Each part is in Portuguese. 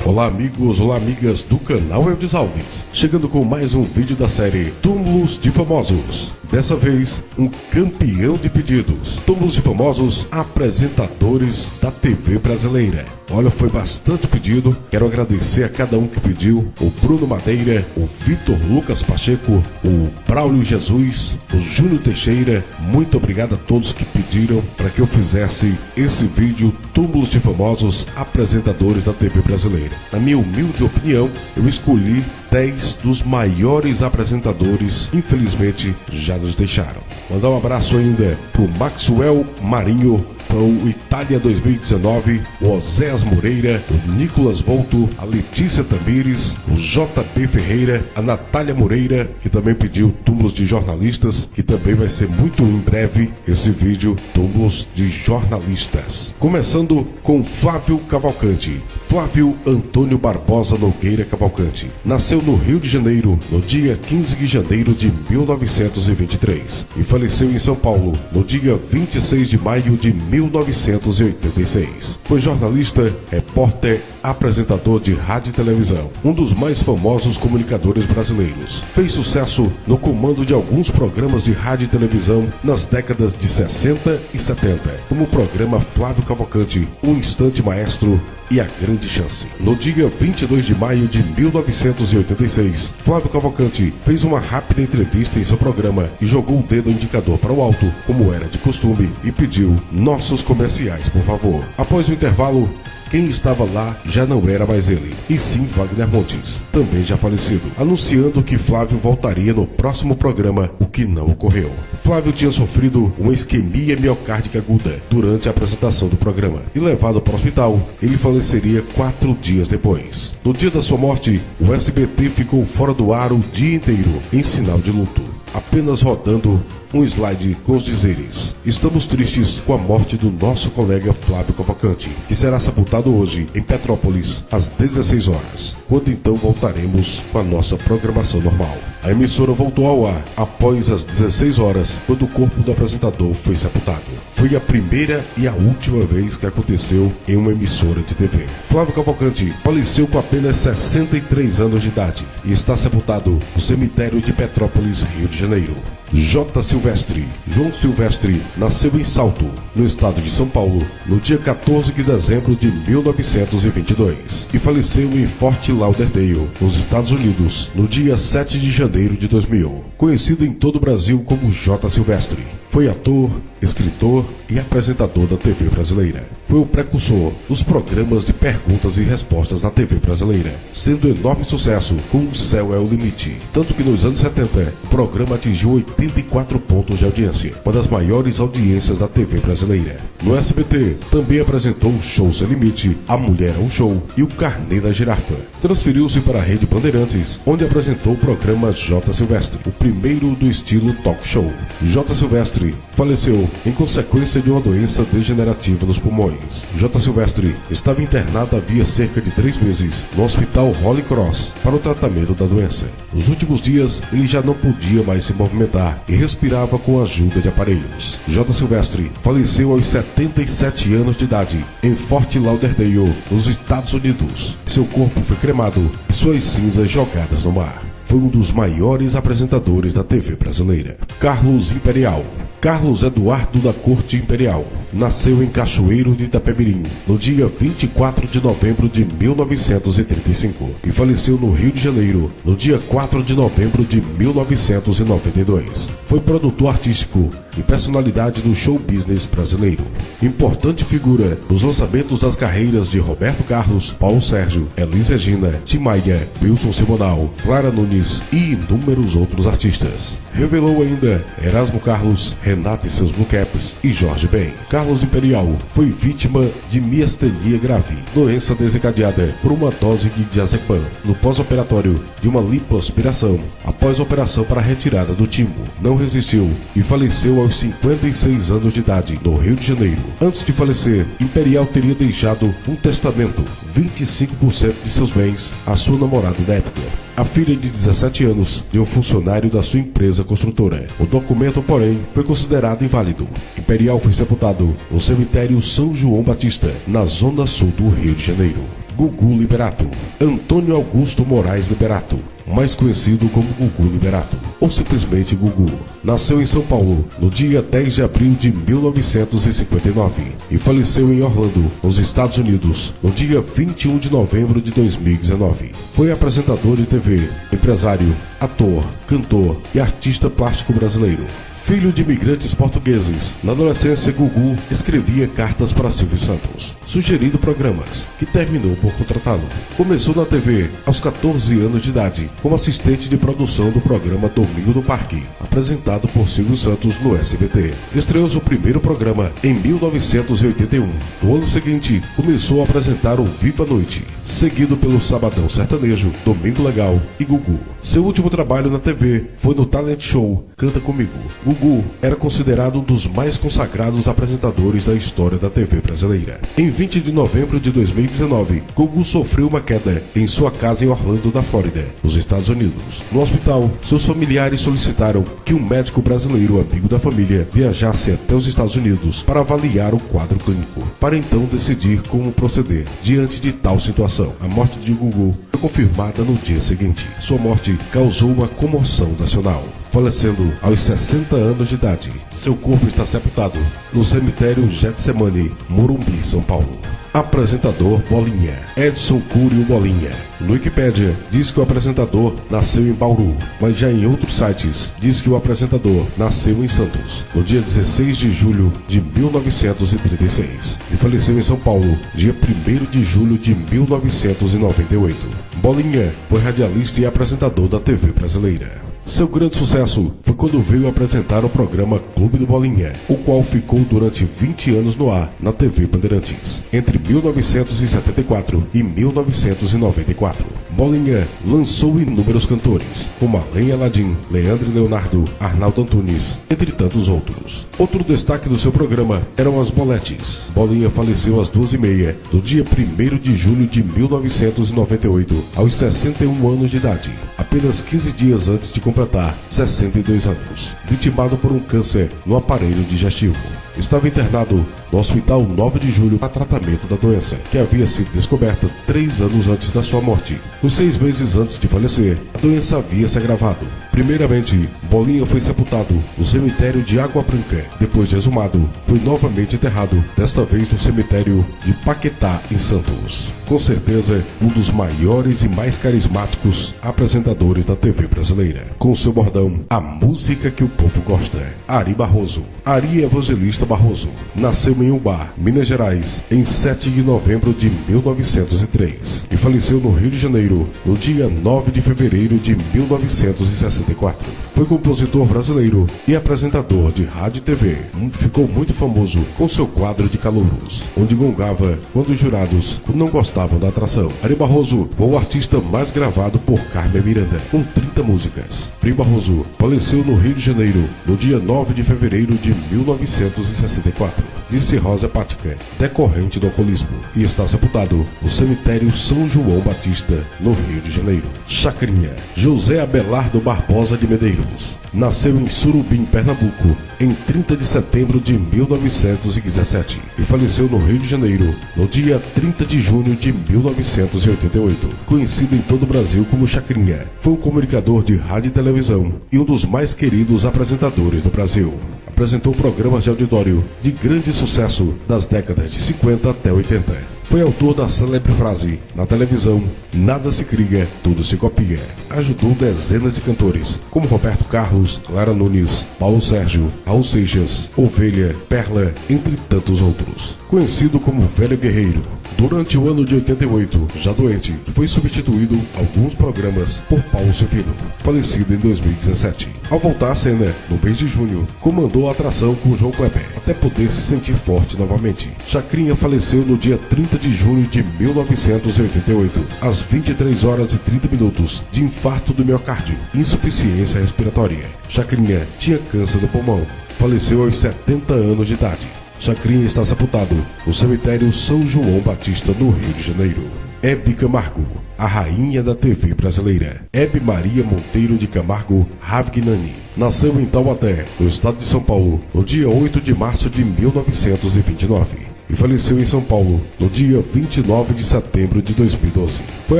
Olá amigos, olá amigas do canal Eudes Alves, chegando com mais um vídeo da série Túmulos de Famosos. Dessa vez, um campeão de pedidos. Túmulos de Famosos, apresentadores da TV brasileira. Olha, foi bastante pedido, quero agradecer a cada um que pediu, o Bruno Madeira, o Vitor Lucas Pacheco, o Braulio Jesus, o Júnior Teixeira. Muito obrigado a todos que pediram para que eu fizesse esse vídeo Túmulos de Famosos, apresentadores da TV brasileira. Na minha humilde opinião, eu escolhi 10 dos maiores apresentadores, infelizmente já nos deixaram. Mandar um abraço ainda pro Maxwell Marinho, para o Itália 2019, o Oséas Moreira, o Nicolas Volto, a Letícia Tamires, o JB Ferreira, a Natália Moreira, que também pediu túmulos de jornalistas, que também vai ser muito em breve esse vídeo, túmulos de jornalistas. Começando com Flávio Cavalcante. Flávio Antônio Barbosa Nogueira Cavalcante nasceu no Rio de Janeiro no dia 15 de janeiro de 1923 e faleceu em São Paulo no dia 26 de maio de 1986. Foi jornalista, repórter, apresentador de rádio e televisão, um dos mais famosos comunicadores brasileiros. Fez sucesso no comando de alguns programas de rádio e televisão nas décadas de 60 e 70, como o programa Flávio Cavalcante, O Instante Maestro e A Grande Chance. No dia 22 de maio de 1986, Flávio Cavalcante fez uma rápida entrevista em seu programa e jogou o dedo indicador para o alto, como era de costume, e pediu: "Nossos comerciais, por favor." Após o intervalo, quem estava lá já não era mais ele, e sim Wagner Montes, também já falecido, anunciando que Flávio voltaria no próximo programa, o que não ocorreu. Flávio tinha sofrido uma isquemia miocárdica aguda durante a apresentação do programa e, levado para o hospital, ele faleceria 4 dias depois. No dia da sua morte, o SBT ficou fora do ar o dia inteiro, em sinal de luto, apenas rodando um slide com os dizeres: "Estamos tristes com a morte do nosso colega Flávio Cavalcante, que será sepultado hoje em Petrópolis às 16 horas, quando então voltaremos com a nossa programação normal." A emissora voltou ao ar após as 16 horas, quando o corpo do apresentador foi sepultado. Foi a primeira e a última vez que aconteceu em uma emissora de TV. Flávio Cavalcante faleceu com apenas 63 anos de idade e está sepultado no cemitério de Petrópolis, Rio de Janeiro. J. Silvestre. João Silvestre nasceu em Salto, no estado de São Paulo, no dia 14 de dezembro de 1922 e faleceu em Fort Lauderdale, nos Estados Unidos, no dia 7 de janeiro de 2000. Conhecido em todo o Brasil como J. Silvestre, foi ator, escritor e apresentador da TV brasileira. Foi o precursor dos programas de perguntas e respostas na TV brasileira, sendo um enorme sucesso com O Céu é o Limite. Tanto que nos anos 70, o programa atingiu 84 pontos de audiência, uma das maiores audiências da TV brasileira. No SBT, também apresentou o Show Sem Limite, A Mulher é um Show e o Carnê da Girafa. Transferiu-se para a Rede Bandeirantes, onde apresentou o programa J. Silvestre, o primeiro do estilo talk show. J. Silvestre faleceu em consequência de uma doença degenerativa nos pulmões. J. Silvestre estava internado havia cerca de 3 meses no Hospital Holy Cross para o tratamento da doença. Nos últimos dias, ele já não podia mais se movimentar e respirava com a ajuda de aparelhos. J. Silvestre faleceu aos 77 anos de idade em Fort Lauderdale, nos Estados Unidos. Seu corpo foi cremado e suas cinzas jogadas no mar. Foi um dos maiores apresentadores da TV brasileira. Carlos Imperial. Carlos Eduardo da Corte Imperial nasceu em Cachoeiro de Itapemirim no dia 24 de novembro de 1935 e faleceu no Rio de Janeiro no dia 4 de novembro de 1992. Foi produtor artístico e personalidade do show business brasileiro. Importante figura nos lançamentos das carreiras de Roberto Carlos, Paulo Sérgio, Elis Regina, Tim Maia, Wilson Simonal, Clara Nunes e inúmeros outros artistas. Revelou ainda Erasmo Carlos, Renato e seus Blue Caps e Jorge Ben. Carlos Imperial foi vítima de miastenia grave, doença desencadeada por uma dose de diazepam no pós-operatório de uma lipoaspiração, após a operação para a retirada do timo. Não resistiu e faleceu aos 56 anos de idade, no Rio de Janeiro. Antes de falecer, Imperial teria deixado um testamento, 25% de seus bens à sua namorada da época, a filha de 17 anos de um funcionário da sua empresa construtora. O documento, porém, foi considerado inválido. Imperial foi sepultado no cemitério São João Batista, na zona sul do Rio de Janeiro. Gugu Liberato. Antônio Augusto Moraes Liberato, mais conhecido como Gugu Liberato, ou simplesmente Gugu. Nasceu em São Paulo no dia 10 de abril de 1959 e faleceu em Orlando, nos Estados Unidos, no dia 21 de novembro de 2019. Foi apresentador de TV, empresário, ator, cantor e artista plástico brasileiro. Filho de imigrantes portugueses, na adolescência Gugu escrevia cartas para Silvio Santos, sugerindo programas, que terminou por contratá-lo. Começou na TV aos 14 anos de idade, como assistente de produção do programa Domingo no Parque, apresentado por Silvio Santos no SBT. Estreou seu primeiro programa em 1981. No ano seguinte, começou a apresentar o Viva a Noite, seguido pelo Sabadão Sertanejo, Domingo Legal e Gugu. Seu último trabalho na TV foi no talent show Canta Comigo. Gugu era considerado um dos mais consagrados apresentadores da história da TV brasileira. Em 20 de novembro de 2019, Gugu sofreu uma queda em sua casa em Orlando, na Flórida, nos Estados Unidos. No hospital, seus familiares solicitaram que um médico brasileiro amigo da família viajasse até os Estados Unidos para avaliar o quadro clínico, para então decidir como proceder diante de tal situação. A morte de Gugu foi confirmada no dia seguinte. Sua morte causou uma comoção nacional, falecendo aos 60 anos de idade. Seu corpo está sepultado no cemitério Getsemane, Morumbi, São Paulo. Apresentador Bolinha. Edson Cúrio Bolinha. No Wikipédia diz que o apresentador nasceu em Bauru, mas já em outros sites diz que o apresentador nasceu em Santos, no dia 16 de julho de 1936 e faleceu em São Paulo, dia 1º de julho de 1998. Bolinha foi radialista e apresentador da TV brasileira. Seu grande sucesso foi quando veio apresentar o programa Clube do Bolinha, o qual ficou durante 20 anos no ar na TV Bandeirantes, entre 1974 e 1994. Bolinha lançou inúmeros cantores, como Além Aladim, Leandro e Leonardo, Arnaldo Antunes, entre tantos outros. Outro destaque do seu programa eram as boletes. Bolinha faleceu às 2h30 do dia 1º de julho de 1998, aos 61 anos de idade, apenas 15 dias antes de completar 62 anos, vitimado por um câncer no aparelho digestivo. Estava internado no Hospital 9 de Julho para tratamento da doença, que havia sido descoberta 3 anos antes da sua morte. Nos 6 meses antes de falecer, a doença havia se agravado. Primeiramente, Bolinha foi sepultado no cemitério de Água Branca. Depois de exumado, foi novamente enterrado, desta vez no cemitério de Paquetá, em Santos. Com certeza, um dos maiores e mais carismáticos apresentadores da TV brasileira. Com seu bordão, a música que o povo gosta. Ari Barroso. Ari Evangelista Barroso nasceu em Ubá, Minas Gerais, em 7 de novembro de 1903 e faleceu no Rio de Janeiro no dia 9 de fevereiro de 1964. Foi compositor brasileiro e apresentador de rádio e TV. Ficou muito famoso com seu quadro de calouros, onde gongava quando os jurados não gostavam da atração. Ari Barroso foi o artista mais gravado por Carmen Miranda, com 30 músicas. Ari Barroso faleceu no Rio de Janeiro no dia 9 de fevereiro de 1964, de cirrose hepática, decorrente do alcoolismo, e está sepultado no cemitério São João Batista, no Rio de Janeiro. Chacrinha. José Abelardo Barbosa de Medeiros nasceu em Surubim, Pernambuco, em 30 de setembro de 1917 e faleceu no Rio de Janeiro no dia 30 de junho de 1988. Conhecido em todo o Brasil como Chacrinha, foi um comunicador de rádio e televisão e um dos mais queridos apresentadores do Brasil. Apresentou programas de auditório de grande sucesso das décadas de 50 até 80. Foi autor da célebre frase na televisão: "Nada se cria, tudo se copia". Ajudou dezenas de cantores, como Roberto Carlos, Lara Nunes, Paulo Sérgio, Raul Seixas, Ovelha, Perla, entre tantos outros. Conhecido como Velho Guerreiro, durante o ano de 88, já doente, foi substituído alguns programas por Paulo Silvino, falecido em 2017. Ao voltar à cena, no mês de junho, comandou a atração com João Kleber, até poder se sentir forte novamente. Chacrinha faleceu no dia 30 de junho de 1988, às 23 horas e 30 minutos, de infarto do miocárdio, insuficiência respiratória. Chacrinha tinha câncer do pulmão. Faleceu aos 70 anos de idade. Chacrinha está sepultado no cemitério São João Batista, no Rio de Janeiro. Hebe Camargo, a rainha da TV brasileira. Hebe Maria Monteiro de Camargo Ravignani nasceu em Taubaté, no estado de São Paulo, no dia 8 de março de 1929. e faleceu em São Paulo no dia 29 de setembro de 2012. Foi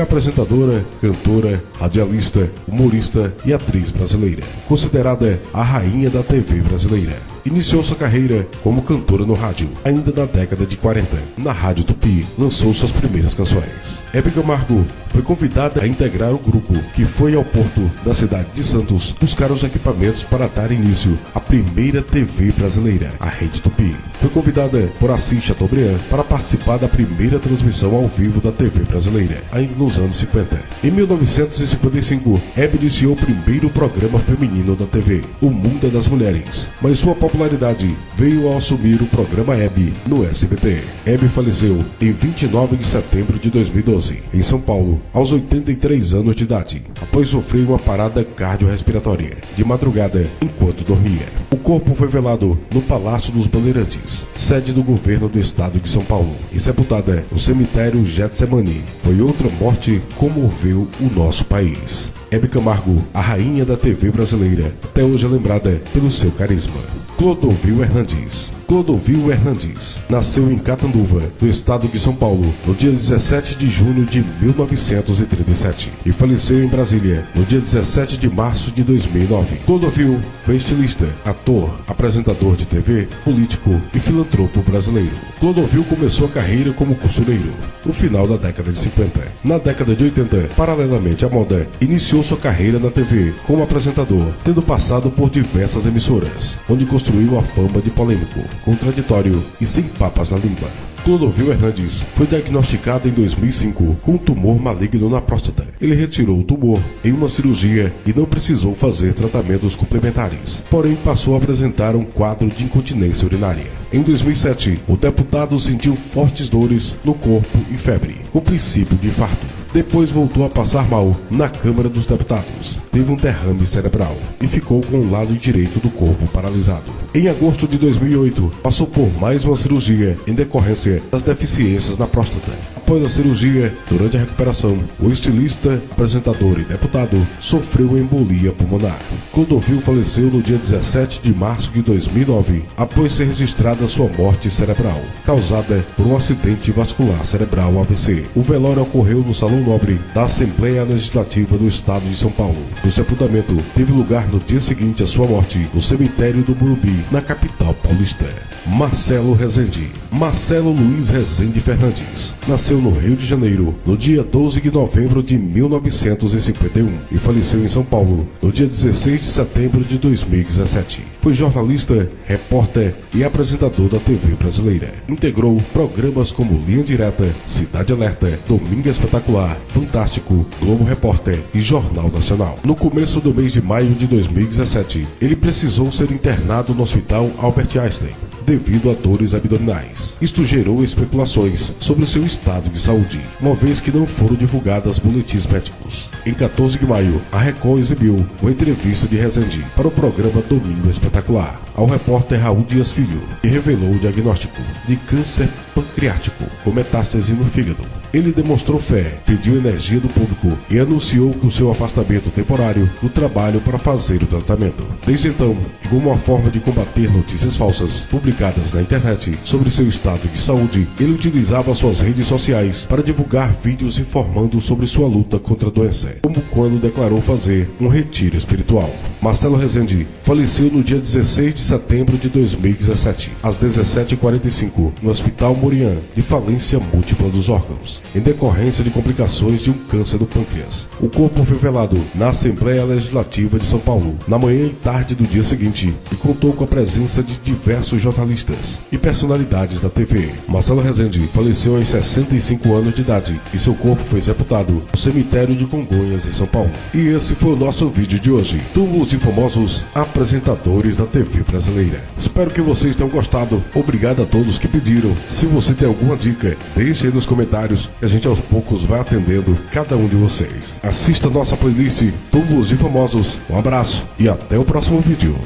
apresentadora, cantora, radialista, humorista e atriz brasileira, considerada a rainha da TV brasileira. Iniciou sua carreira como cantora no rádio, ainda na década de 40. Na Rádio Tupi, lançou suas primeiras canções. Hebe Camargo foi convidada a integrar o grupo, que foi ao porto da cidade de Santos buscar os equipamentos para dar início à primeira TV brasileira, a Rede Tupi. Foi convidada por Assis Chateaubriand para participar da primeira transmissão ao vivo da TV brasileira, ainda nos anos 50. Em 1955, Hebe iniciou o primeiro programa feminino da TV, O Mundo das Mulheres, mas sua popularidade veio ao assumir o programa Hebe no SBT. Hebe faleceu em 29 de setembro de 2012, em São Paulo, aos 83 anos de idade, após sofrer uma parada cardiorrespiratória, de madrugada, enquanto dormia. O corpo foi velado no Palácio dos Bandeirantes, sede do governo do estado de São Paulo, e sepultada no cemitério Getsemani. Foi outra morte que comoveu o nosso país. Hebe Camargo, a rainha da TV brasileira, até hoje é lembrada pelo seu carisma. Clodovil Hernandes. Clodovil Hernandes nasceu em Catanduva, do estado de São Paulo, no dia 17 de junho de 1937 e faleceu em Brasília no dia 17 de março de 2009. Clodovil foi estilista, ator, apresentador de TV, político e filantropo brasileiro. Clodovil começou a carreira como costureiro no final da década de 50. Na década de 80, paralelamente à moda, iniciou sua carreira na TV como apresentador, tendo passado por diversas emissoras, onde construiu a fama de polêmico, contraditório e sem papas na língua. Clodovil Hernandes foi diagnosticado em 2005 com um tumor maligno na próstata. Ele retirou o tumor em uma cirurgia e não precisou fazer tratamentos complementares, porém passou a apresentar um quadro de incontinência urinária. Em 2007, o deputado sentiu fortes dores no corpo e febre, com princípio de infarto. Depois voltou a passar mal na Câmara dos Deputados, teve um derrame cerebral e ficou com o lado direito do corpo paralisado. Em agosto de 2008, passou por mais uma cirurgia em decorrência das deficiências na próstata. Após a cirurgia, durante a recuperação, o estilista, apresentador e deputado sofreu embolia pulmonar. Clodovil faleceu no dia 17 de março de 2009, após ser registrada sua morte cerebral, causada por um acidente vascular cerebral AVC. O velório ocorreu no Salão Nobre da Assembleia Legislativa do Estado de São Paulo. O sepultamento teve lugar no dia seguinte à sua morte, no cemitério do Morumbi, na capital paulista. Marcelo Rezende. Marcelo Luiz Rezende Fernandes nasceu no Rio de Janeiro no dia 12 de novembro de 1951 e faleceu em São Paulo no dia 16 de setembro de 2017. Foi jornalista, repórter e apresentador da TV brasileira. Integrou programas como Linha Direta, Cidade Alerta, Domingo Espetacular, Fantástico, Globo Repórter e Jornal Nacional. No começo do mês de maio de 2017, ele precisou ser internado no Hospital Albert Einstein devido a dores abdominais. Isto gerou especulações sobre seu estado de saúde, uma vez que não foram divulgadas boletins médicos. Em 14 de maio, a Record exibiu uma entrevista de Rezende para o programa Domingo Espetacular ao repórter Raul Dias Filho, que revelou o diagnóstico de câncer pancreático com metástase no fígado. Ele demonstrou fé, pediu energia do público e anunciou que o seu afastamento temporário do trabalho para fazer o tratamento. Desde então, como uma forma de combater notícias falsas publicadas na internet sobre seu estado de saúde, ele utilizava suas redes sociais para divulgar vídeos informando sobre sua luta contra a doença, como quando declarou fazer um retiro espiritual. Marcelo Rezende faleceu no dia 16 de setembro de 2017, às 17h45, no Hospital Morian, de falência múltipla dos órgãos, em decorrência de complicações de um câncer do pâncreas. O corpo foi velado na Assembleia Legislativa de São Paulo, na manhã e tarde do dia seguinte, e contou com a presença de diversos jornalistas e personalidades da TV. Marcelo Rezende faleceu aos 65 anos de idade e seu corpo foi sepultado no cemitério de Congonhas, em São Paulo. E esse foi o nosso vídeo de hoje. Túmulos de famosos apresentadores da TV brasileira. Espero que vocês tenham gostado. Obrigado a todos que pediram. Se você tem alguma dica, deixe aí nos comentários que a gente aos poucos vai atendendo cada um de vocês. Assista nossa playlist Túmulos de Famosos. Um abraço e até o próximo vídeo.